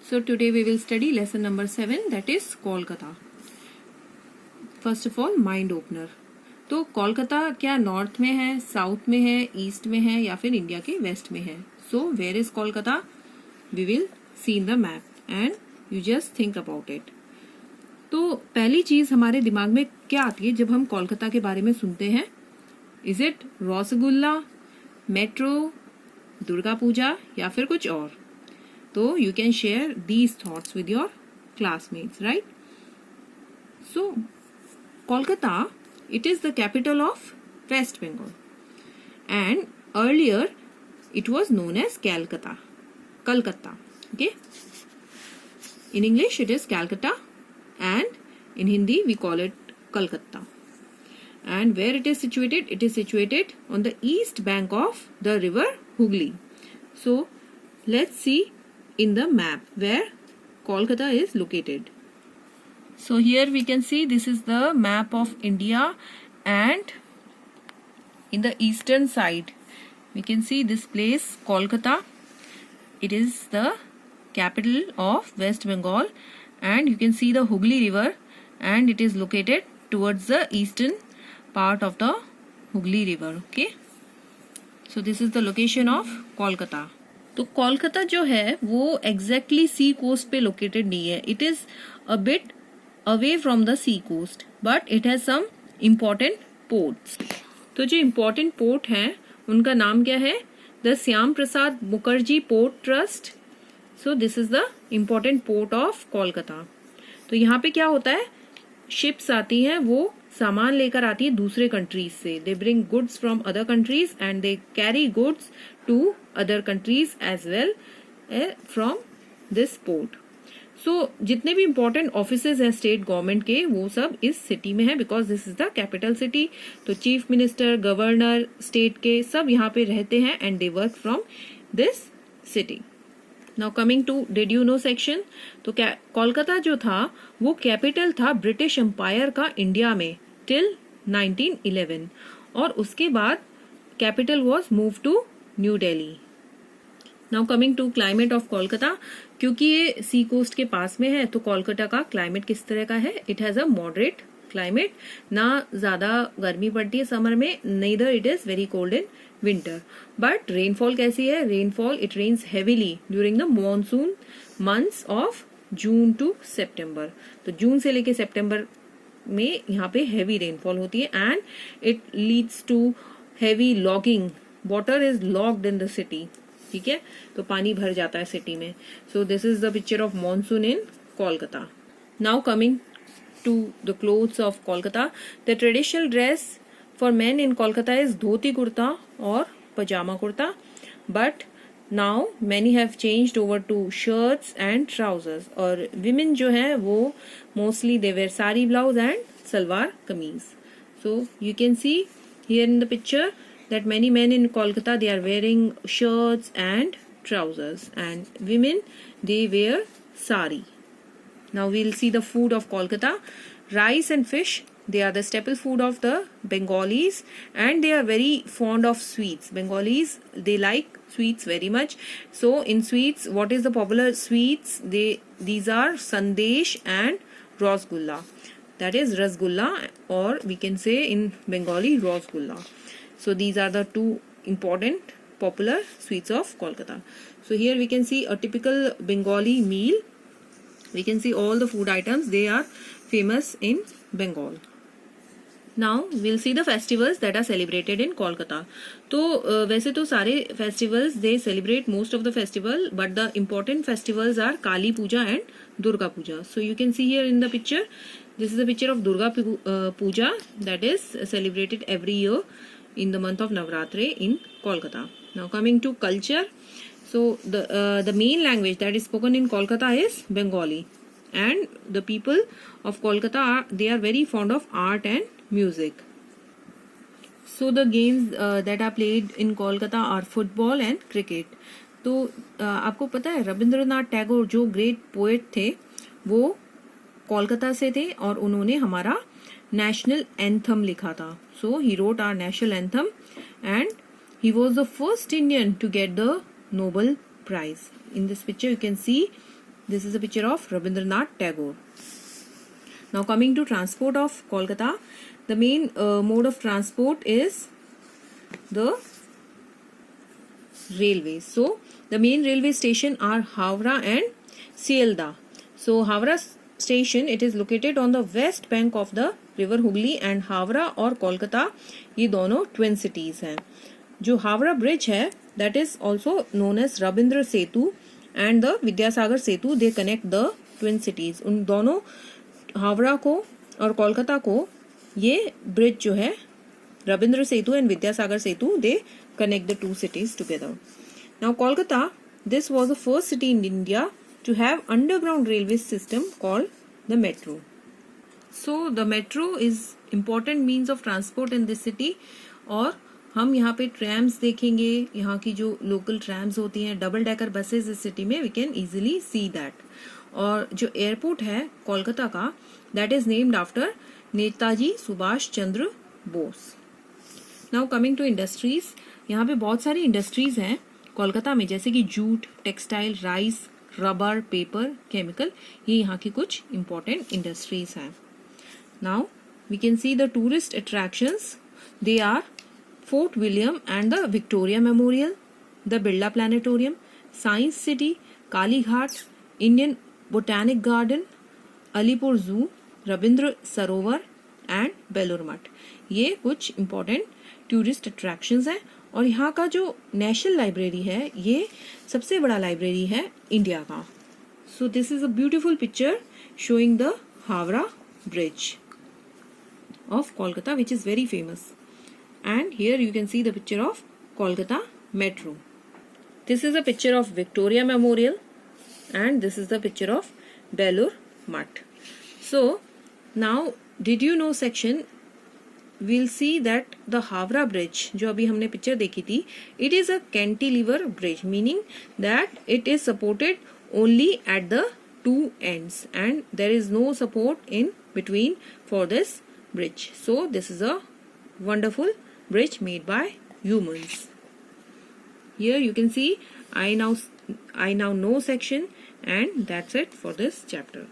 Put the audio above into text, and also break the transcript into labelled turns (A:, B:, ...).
A: So today we will study lesson number 7, that is Kolkata. First of all, mind opener. तो कोलकाता क्या north में है, south में है, ईस्ट में है या फिर इंडिया के वेस्ट में है? So where is Kolkata? We will see in the map and you just think about it. तो पहली चीज हमारे दिमाग में क्या आती है जब हम कोलकाता के बारे में सुनते हैं? Is it rasgulla, metro, Durga Puja या फिर कुछ और? तो you can share these thoughts with your classmates, right? So Kolkata, it is the capital of West Bengal, and earlier it was known as Calcutta. Okay, in English it is Calcutta and in Hindi we call it Kolkata. And where it is situated? It is situated on the east bank of the river Hooghly. So let's see in the map where Kolkata is located. So here we can see this is the map of India, and in the eastern side we can see this place Kolkata. It is the capital of West Bengal, and you can see the Hooghly river, and it is located towards the eastern part of the Hooghly river. Okay, so this is the location of Kolkata. तो कोलकाता जो है वो exactly sea coast पे located नहीं है. It is a bit away from the sea coast, but it has some important ports. तो जो important port हैं उनका नाम क्या है? The Shyam Prasad Mukherjee Port Trust. So this is the important port of Kolkata. तो यहाँ पे क्या होता है? Ships आती हैं, वो सामान लेकर आती है दूसरे कंट्रीज से. They bring goods from other countries and they carry goods to other countries as well from this port. So जितने भी इम्पोर्टेंट ऑफिसेज हैं स्टेट गवर्नमेंट के वो सब इस सिटी में है, because this is the capital city. तो चीफ मिनिस्टर, गवर्नर स्टेट के सब यहाँ पे रहते हैं and they work from this city. Now coming to did you know section. तो कोलकाता जो था वो कैपिटल था ब्रिटिश एम्पायर का इंडिया में टिल 1911, और उसके बाद capital was move to new Delhi. Now coming to climate of Kolkata. क्योंकि ये सी कोस्ट के पास में है तो कोलकाता का क्लाइमेट किस तरह का है? It has a moderate climate. ना ज्यादा गर्मी पड़ती है समर में, neither it is very cold in winter. But rainfall कैसी है? Rainfall, it rains heavily during the monsoon months of June to September. तो जून से लेके सितंबर में यहाँ पे हेवी रेनफॉल होती है and it leads to heavy logging. Water is locked in the city. ठीक है, तो पानी भर जाता है सिटी में. So this is the picture of monsoon in Kolkata. Now coming to the clothes of Kolkata. The traditional dress for men in Kolkata is dhoti kurta और pajama kurta, but now many have changed over to shirts and trousers. और women जो है वो mostly they wear sari blouse and salwar kameez. So you can see here in the picture that many men in Kolkata, they are wearing shirts and trousers, and women, they wear sari. Now we'll see the food of Kolkata. Rice and fish, they are the staple food of the Bengalis, and they are very fond of sweets. Bengalis, they like sweets very much. So in sweets, what is the popular sweets? These are sandesh and rasgulla. That is rasgulla, or we can say in Bengali rasgulla. So these are the two important popular sweets of Kolkata. So here we can see a typical Bengali meal. We can see all the food items, they are famous in Bengal. Now we'll see the festivals that are celebrated in Kolkata. तो वैसे तो सारे festivals they celebrate most of the festival, but the important festivals are Kali Puja and Durga Puja. So you can see here in the picture, this is a picture of Durga Puja that is celebrated every year in the month of Navratri in Kolkata. Now coming to culture. So the main language that is spoken in Kolkata is Bengali, and the people of Kolkata they are very fond of art and music. So the games that are played in Kolkata are football and cricket. तो आपको पता है रविंद्रनाथ टैगोर जो great poet थे वो कोलकाता से थे और उन्होंने हमारा नेशनल एंथम लिखा था. So he wrote our national anthem, and he was the first Indian to get the Nobel Prize. In this picture you can see This is a picture of Rabindranath Tagore. Now coming to transport of Kolkata, the main mode of transport is the railways. So the main railway station are Howrah and Sealdah. So Howrah station, it is located on the west bank of the river Hooghly, and Howrah और कोलकाता ये दोनों twin cities हैं. जो Howrah bridge है that is also known as Ravindra Setu and the Vidyasagar Setu, they connect the twin cities. उन दोनों हावड़ा को और कोलकाता को ये ब्रिज जो है Rabindra Setu and Vidyasagar Setu, they connect the two cities together. Now Kolkata, this was the first city in India to have underground railway system called the metro. So the metro is important means of transport in this city. और हम यहाँ पे ट्रैम्स देखेंगे, यहाँ की जो local trams होती हैं, डबल डेकर बसेस इस सिटी में, we can easily see that. और जो एयरपोर्ट है कोलकाता का, that is named after Netaji Subhash Chandra Bose. Now coming to industries, यहाँ पे बहुत सारी इंडस्ट्रीज हैं कोलकाता में, जैसे कि jute, textile, rice, rubber, paper, chemical, ये यहाँ की कुछ इंपॉर्टेंट इंडस्ट्रीज हैं. Now we can see the tourist attractions. They are Fort William and the Victoria Memorial, the Birla Planetarium, Science City, Kali Ghat, Indian Botanic Garden, Alipore Zoo, Rabindra Sarovar and Belur Math. ये कुछ important tourist attractions हैं. और यहाँ का जो नेशनल लाइब्रेरी है, ये सबसे बड़ा लाइब्रेरी है इंडिया का. सो this is a beautiful picture showing the Howrah bridge of Kolkata, which is very famous. And here you can see the picture of Kolkata Metro. This is a picture of Victoria Memorial and this is the picture of Belur Math. So now, did you know section, we'll see that the Howrah Bridge, जो अभी हमने picture देखी थी, it is a cantilever bridge, meaning that it is supported only at the two ends and there is no support in between for this bridge. So this is a wonderful bridge made by humans. Here you can see I now know section, and that's it for this chapter.